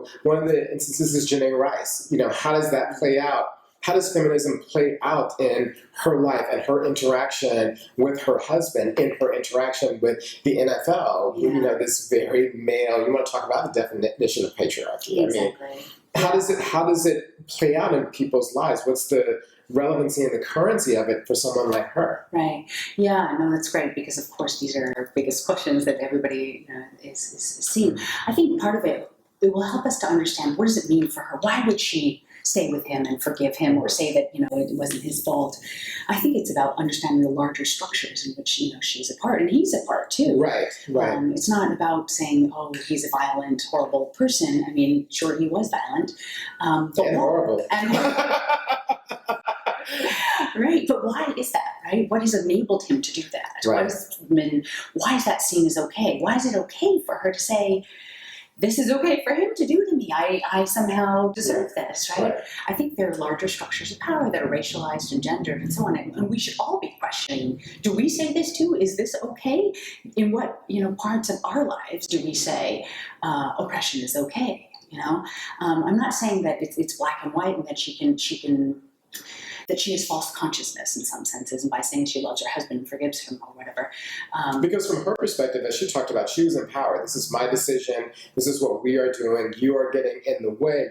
So one of the instances is Janay Rice. You know, how does that play out? How does feminism play out in her life and her interaction with her husband, in her interaction with the NFL? Yeah. You know, this very male, you want to talk about the definition of patriarchy. Exactly. I mean, how does it play out in people's lives? What's the relevancy and the currency of it for someone like her? Right. Yeah, no, that's great, because of course these are our biggest questions that everybody is seeing. I think part of it will help us to understand, what does it mean for her? Why would she stay with him and forgive him, or say that, you know, it wasn't his fault? I think it's about understanding the larger structures in which, you know, she's a part, and he's a part too. Right, right. It's not about saying, oh, he's a violent, horrible person. I mean, sure, he was violent. But and horrible. Right, but why is that, right? What has enabled him to do that? Right. Why is that seen as okay? Why is it okay for her to say, this is okay for him to do to me? I somehow deserve this, right? I think there are larger structures of power that are racialized and gendered and so on, and we should all be questioning, do we say this too? Is this okay? In what, you know, parts of our lives do we say oppression is okay? You know, I'm not saying that it's black and white and that that she has false consciousness in some senses, and by saying she loves her husband and forgives him or whatever. Because from her perspective, as she talked about, she was empowered. This is my decision. This is what we are doing. You are getting in the way.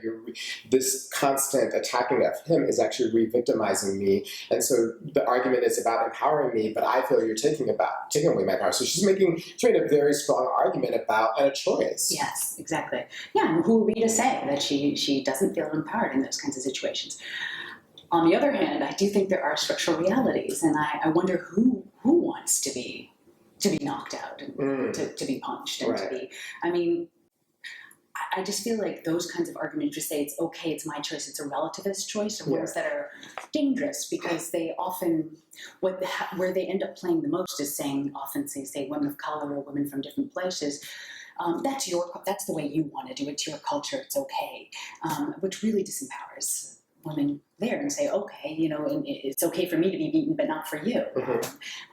This constant attacking of him is actually re-victimizing me. And so the argument is about empowering me, but I feel you're taking away my power. So she's made a very strong argument about a choice. Yes, exactly. Yeah, and who are we to say that she doesn't feel empowered in those kinds of situations? On the other hand, I do think there are structural realities, and I wonder who wants to be knocked out and to be punched and to be. I mean, I just feel like those kinds of arguments just say it's okay, it's my choice, it's a relativist choice, are ones that are dangerous, because they often where they end up playing the most is saying women of color or women from different places. That's the way you want to do it. It's your culture. It's okay, which really disempowers women there, and say, okay, you know, it's okay for me to be beaten, but not for you.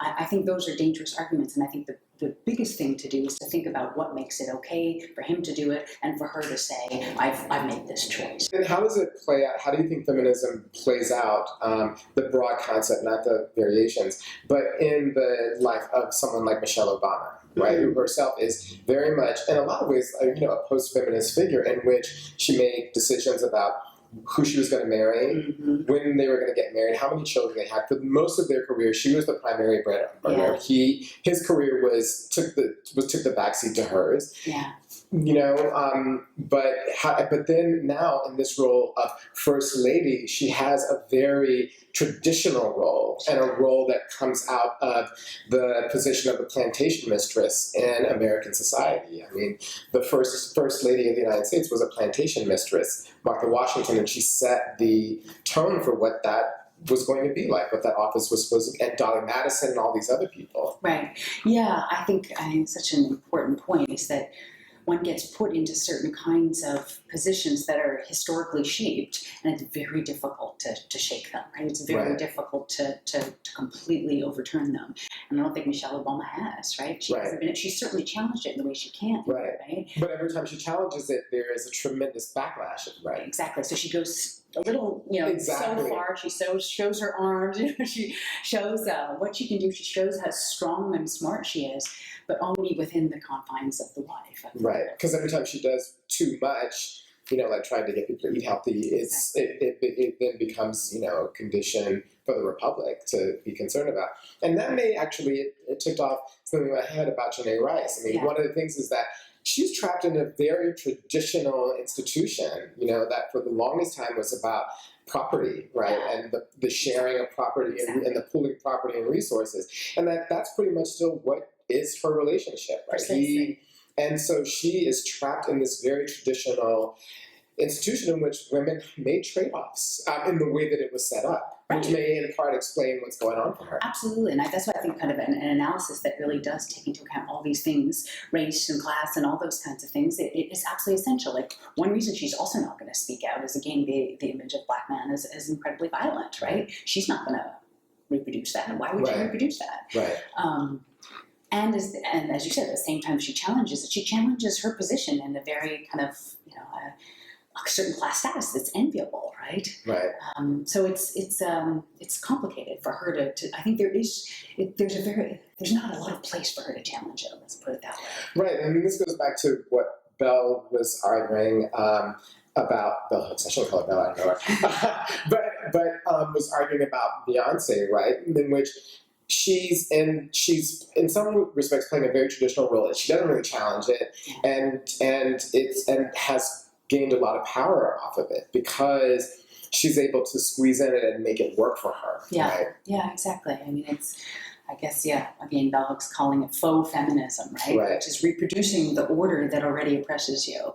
I think those are dangerous arguments, and I think the biggest thing to do is to think about what makes it okay for him to do it, and for her to say, I've made this choice. And how does it play out? How do you think feminism plays out, the broad concept, not the variations, but in the life of someone like Michelle Obama, right, who herself is very much, in a lot of ways, you know, a post-feminist figure, in which she made decisions about who she was going to marry, when they were going to get married, how many children they had. For most of their career, she was the primary breadwinner. His career took the backseat to hers. Yeah. You know, but then now in this role of First Lady, she has a very traditional role, and a role that comes out of the position of the plantation mistress in American society. I mean, the first Lady of the United States was a plantation mistress, Martha Washington, and she set the tone for what that was going to be like, what that office was supposed to be, and Dolly Madison and all these other people. Right. Yeah, I think such an important point is that one gets put into certain kinds of positions that are historically shaped, and it's very difficult to shake them, right? It's very difficult to completely overturn them. And I don't think Michelle Obama has, right? She hasn't been, she's certainly challenged it in the way she can, right? But every time she challenges it, there is a tremendous backlash, right? Exactly. So she goes a little, you know, so far. She shows her arms, you know, she shows what she can do. She shows how strong and smart she is, but only within the confines of the wife. Right, because every time she does too much, you know, like trying to get people to eat healthy, it then becomes, you know, a condition for the Republic to be concerned about. And that may actually, it tipped off something in my head about Janay Rice. I mean, one of the things is that she's trapped in a very traditional institution, you know, that for the longest time was about property, right, and the sharing of property and the pooling of property and resources. And that's pretty much still what is her relationship, right? And so she is trapped in this very traditional institution in which women made trade-offs in the way that it was set up, which may in part explain what's going on for her. Absolutely, and that's why I think kind of an analysis that really does take into account all these things, race and class and all those kinds of things, it is absolutely essential. Like, one reason she's also not going to speak out is, again, the image of black man as incredibly violent, right? She's not going to reproduce that. Why would she reproduce that? Right. And as you said, at the same time she challenges it, she challenges her position in a very kind of, a certain class status that's enviable, right? Right. So it's complicated for her to I think there's not a lot of place for her to challenge it. Let's put it that way. Right. I mean, this goes back to what Belle was arguing about. Bell Hooks. I shouldn't call her Belle. I don't know her. but was arguing about Beyonce, right? In which she's in some respects playing a very traditional role. She doesn't really challenge it, and has gained a lot of power off of it because she's able to squeeze in it and make it work for her. Yeah, right? Yeah, exactly. I mean, again, Bell Hooks calling it faux feminism, right? Right. Which is reproducing the order that already oppresses you.